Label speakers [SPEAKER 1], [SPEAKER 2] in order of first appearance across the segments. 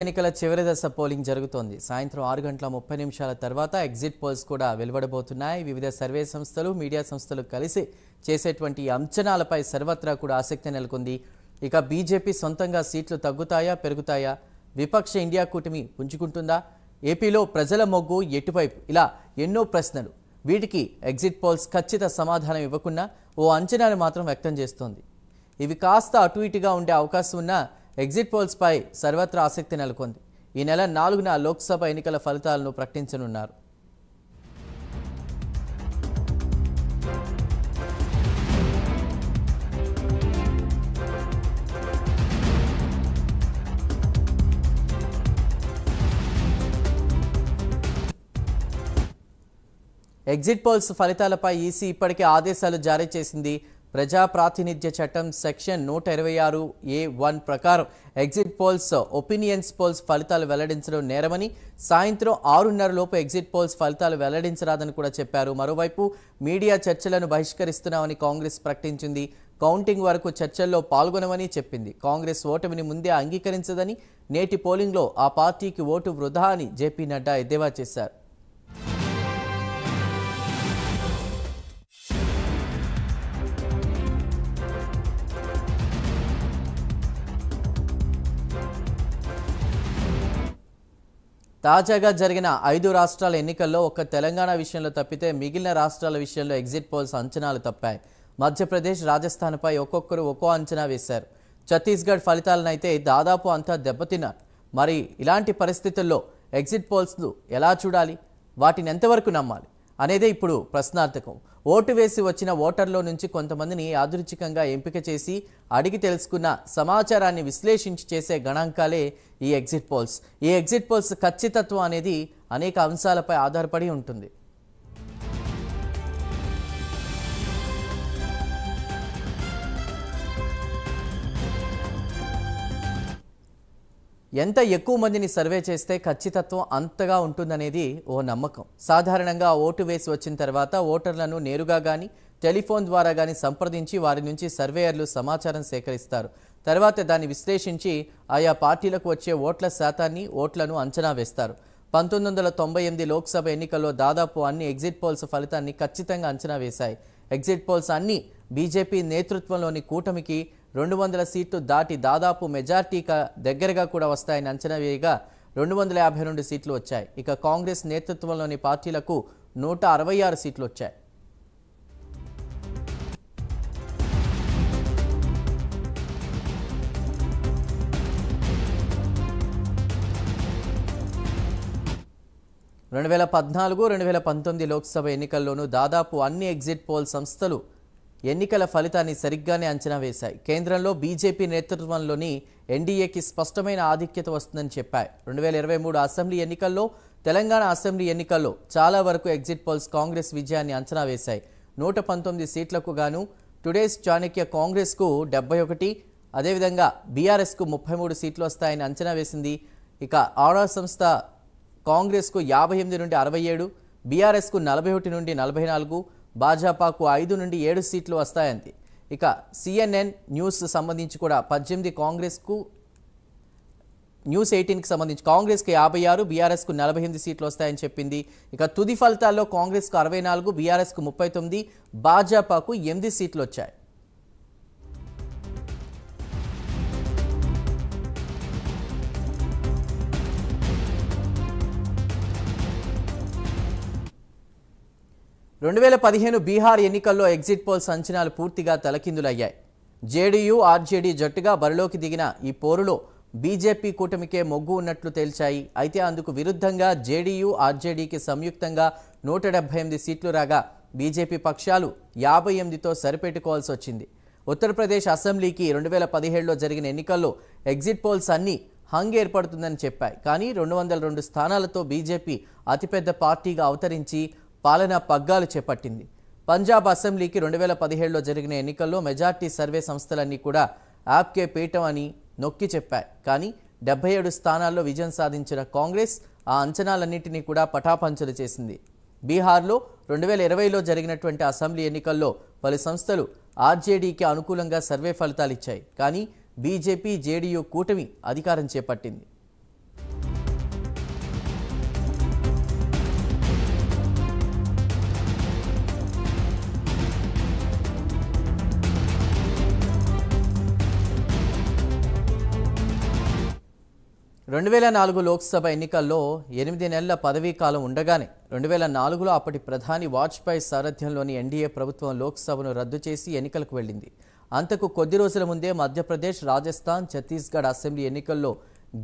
[SPEAKER 1] ఎన్నికల చివరి దశ పోలింగ్ జరుగుతోంది. సాయంత్రం 6:30 తర్వాత ఎగ్జిట్ పోల్స్ కూడా వెలువడబోతున్నాయి. వివిధ సర్వే సంస్థలు, మీడియా సంస్థలు కలిసి చేసేటువంటి అంచనాలపై సర్వత్రా కూడా ఆసక్తి నెలకొంది. ఇక బీజేపీ సొంతంగా సీట్లు తగ్గుతాయా, పెరుగుతాయా? విపక్ష ఇండియా కూటమి పుంజుకుంటుందా? ఏపీలో ప్రజల మొగ్గు ఎటువైపు? ఇలా ఎన్నో ప్రశ్నలు. వీటికి ఎగ్జిట్ పోల్స్ ఖచ్చిత సమాధానం ఇవ్వకున్నా ఓ అంచనాను మాత్రం వ్యక్తం చేస్తోంది. ఇవి కాస్త అటు ఇటుగా ఉండే అవకాశం ఉన్నా ఎగ్జిట్ పోల్స్ పై సర్వత్రా ఆసక్తి నెలకొంది. ఈ నెల 4న లోక్సభ ఎన్నికల ఫలితాలను ప్రకటించనున్నారు. ఎగ్జిట్ పోల్స్ ఫలితాలపై ఈసీ ఇప్పటికే ఆదేశాలు జారీ చేసింది. ప్రజా ప్రాతినిధ్య చట్టం సెక్షన్ 126A(1) ప్రకారం ఎగ్జిట్ పోల్స్, ఒపీనియన్స్ పోల్స్ ఫలితాలు వెల్లడించడం నేరమని, సాయంత్రం 6:30 లోపు ఎగ్జిట్ పోల్స్ ఫలితాలు వెల్లడించరాదని కూడా చెప్పారు. మరోవైపు మీడియా చర్చలను బహిష్కరిస్తున్నామని కాంగ్రెస్ ప్రకటించింది. కౌంటింగ్ వరకు చర్చల్లో పాల్గొనమని చెప్పింది. కాంగ్రెస్ ఓటమిని ముందే అంగీకరించదని, నేటి పోలింగ్లో ఆ పార్టీకి ఓటు వృధా అని జేపీ నడ్డా ఎద్దేవా చేశారు. తాజాగా జరిగిన 5 రాష్ట్రాల ఎన్నికల్లో ఒక్క తెలంగాణ విషయంలో తప్పితే మిగిలిన రాష్ట్రాల విషయంలో ఎగ్జిట్ పోల్స్ అంచనాలు తప్పాయి. మధ్యప్రదేశ్, రాజస్థాన్పై ఒక్కొక్కరు ఒక్కో అంచనా వేశారు. ఛత్తీస్గఢ్ ఫలితాలనైతే దాదాపు అంతా దెబ్బతిన్నారు. మరి ఇలాంటి పరిస్థితుల్లో ఎగ్జిట్ పోల్స్ను ఎలా చూడాలి, వాటిని ఎంతవరకు నమ్మాలి అనేదే ఇప్పుడు ప్రశ్నార్థకం. ఓటు వేసి వచ్చిన ఓటర్లో నుంచి కొంతమందిని యాదృచ్ఛికంగా ఎంపిక చేసి అడిగి తెలుసుకున్న సమాచారాన్ని విశ్లేషించి చేసే గణాంకాలే ఈ ఎగ్జిట్ పోల్స్. ఈ ఎగ్జిట్ పోల్స్ ఖచ్చితత్వం అనేది అనేక అంశాలపై ఆధారపడి ఉంటుంది. ఎంత ఎక్కువ మందిని సర్వే చేస్తే ఖచ్చితత్వం అంతగా ఉంటుందనేది ఓ నమ్మకం. సాధారణంగా ఓటు వేసి వచ్చిన తర్వాత ఓటర్లను నేరుగా కానీ టెలిఫోన్ ద్వారా కానీ సంప్రదించి వారి నుంచి సర్వేయర్లు సమాచారం సేకరిస్తారు. తర్వాత దాన్ని విశ్లేషించి ఆయా పార్టీలకు వచ్చే ఓట్ల శాతాన్ని, ఓట్లను అంచనా వేస్తారు. 1998 లోక్సభ ఎన్నికల్లో దాదాపు అన్ని ఎగ్జిట్ పోల్స్ ఫలితాన్ని ఖచ్చితంగా అంచనా వేశాయి. ఎగ్జిట్ పోల్స్ అన్ని బీజేపీ నేతృత్వంలోని కూటమికి 200 సీట్లు దాటి దాదాపు మెజార్టీగా దగ్గరగా కూడా వస్తాయని అంచనా వేయగా 252 సీట్లు వచ్చాయి. ఇక కాంగ్రెస్ నేతృత్వంలోని పార్టీలకు 166 సీట్లు వచ్చాయి. రెండు 2014-2019 లోక్సభ ఎన్నికల్లోనూ దాదాపు అన్ని ఎగ్జిట్ పోల్ సంస్థలు ఎన్నికల ఫలితాన్ని సరిగ్గానే అంచనా వేశాయి. కేంద్రంలో బీజేపీ నేతృత్వంలోని ఎన్డీఏకి స్పష్టమైన ఆధిక్యత వస్తుందని చెప్పాయి. 2023 అసెంబ్లీ ఎన్నికల్లో, తెలంగాణ అసెంబ్లీ ఎన్నికల్లో చాలా వరకు ఎగ్జిట్ పోల్స్ కాంగ్రెస్ విజయాన్ని అంచనా వేశాయి. 119 సీట్లకు గాను టుడేస్ చాణక్య కాంగ్రెస్కు 71, అదేవిధంగా బీఆర్ఎస్కు 33 సీట్లు వస్తాయని అంచనా వేసింది. ఇక ఆడా సంస్థ కాంగ్రెస్కు 58 నుండి 67, బీఆర్ఎస్కు 41 నుండి 44, భాజపాకు 5 నుండి 7 సీట్లు వస్తాయంది. ఇక CNN న్యూస్ సంబంధించి కూడా 18 కాంగ్రెస్కు, న్యూస్ 18కి సంబంధించి కాంగ్రెస్కి 56, బీఆర్ఎస్కు 48 సీట్లు వస్తాయని చెప్పింది. ఇక తుది ఫలితాల్లో కాంగ్రెస్కు 64, బీఆర్ఎస్కు 39, భాజపాకు 8 సీట్లు వచ్చాయి. రెండు 2015 బీహార్ ఎన్నికల్లో ఎగ్జిట్ పోల్స్ అంచనాలు పూర్తిగా తలకిందులయ్యాయి. జేడీయూ, ఆర్జేడీ జట్టుగా బరిలోకి దిగిన ఈ పోరులో బీజేపీ కూటమికే మొగ్గు ఉన్నట్లు తేల్చాయి. అయితే అందుకు విరుద్ధంగా జేడీయూ, ఆర్జేడీకి సంయుక్తంగా 178 సీట్లు రాగా బీజేపీ పక్షాలు 58తో సరిపెట్టుకోవాల్సి వచ్చింది. ఉత్తరప్రదేశ్ అసెంబ్లీకి 2017లో జరిగిన ఎన్నికల్లో ఎగ్జిట్ పోల్స్ అన్నీ హంగ్ ఏర్పడుతుందని చెప్పాయి. కానీ 202 స్థానాలతో బీజేపీ అతిపెద్ద పార్టీగా అవతరించి పాలనా పగ్గాలు చేపట్టింది. పంజాబ్ అసెంబ్లీకి 2017లో జరిగిన ఎన్నికల్లో మెజార్టీ సర్వే సంస్థలన్నీ కూడా ఆప్కే పీఠం అని నొక్కి చెప్పాయి. కానీ 77 స్థానాల్లో విజయం సాధించిన కాంగ్రెస్ ఆ అంచనాలన్నింటినీ కూడా పటాపంచలు చేసింది. బీహార్లో 2020లో జరిగినటువంటి అసెంబ్లీ ఎన్నికల్లో పలు సంస్థలు ఆర్జేడీకి అనుకూలంగా సర్వే ఫలితాలు ఇచ్చాయి. కానీ బీజేపీ జేడీయూ కూటమి అధికారం చేపట్టింది. 2004 లోక్సభ ఎన్నికల్లో 8 నెలల పదవీ కాలం ఉండగానే 2004లో అప్పటి ప్రధాని వాజ్పేయి సారథ్యంలోని ఎన్డీఏ ప్రభుత్వం లోక్సభను రద్దు చేసి ఎన్నికలకు వెళ్ళింది. అంతకు కొద్ది రోజుల ముందే మధ్యప్రదేశ్, రాజస్థాన్, ఛత్తీస్గఢ్ అసెంబ్లీ ఎన్నికల్లో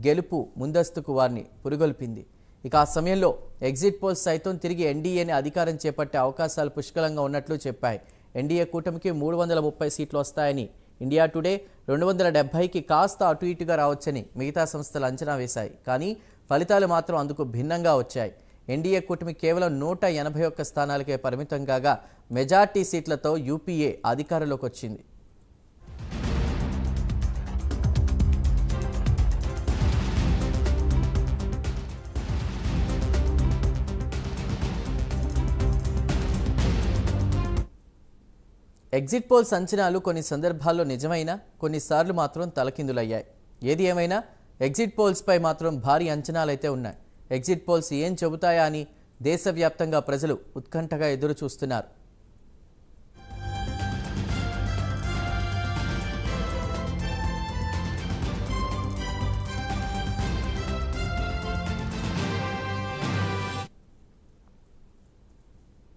[SPEAKER 1] గెలుపు ముందస్తుకు వారిని పురుగొల్పింది. ఇక ఆ సమయంలో ఎగ్జిట్ పోల్స్ సైతం తిరిగి ఎన్డీఏని అధికారం చేపట్టే అవకాశాలు పుష్కలంగా ఉన్నట్లు చెప్పాయి. ఎన్డీఏ కూటమికి 330 సీట్లు వస్తాయని, ఇండియా టుడే 270కి కాస్త అటు ఇటుగా రావచ్చని మిగతా సంస్థలు అంచనా వేశాయి. కానీ ఫలితాలు మాత్రం అందుకు భిన్నంగా వచ్చాయి. ఎన్డీఏ కూటమి కేవలం 181 స్థానాలకే పరిమితం కాగా మెజార్టీ సీట్లతో యూపీఏ అధికారంలోకి వచ్చింది. ఎగ్జిట్ పోల్స్ అంచనాలు కొన్ని సందర్భాల్లో నిజమైనా కొన్నిసార్లు మాత్రం తలకిందులయ్యాయి. ఏది ఏమైనా ఎగ్జిట్ పోల్స్పై మాత్రం భారీ అంచనాలైతే ఉన్నాయి. ఎగ్జిట్ పోల్స్ ఏం చెబుతాయా అని దేశవ్యాప్తంగా ప్రజలు ఉత్కంఠగా ఎదురు చూస్తున్నారు.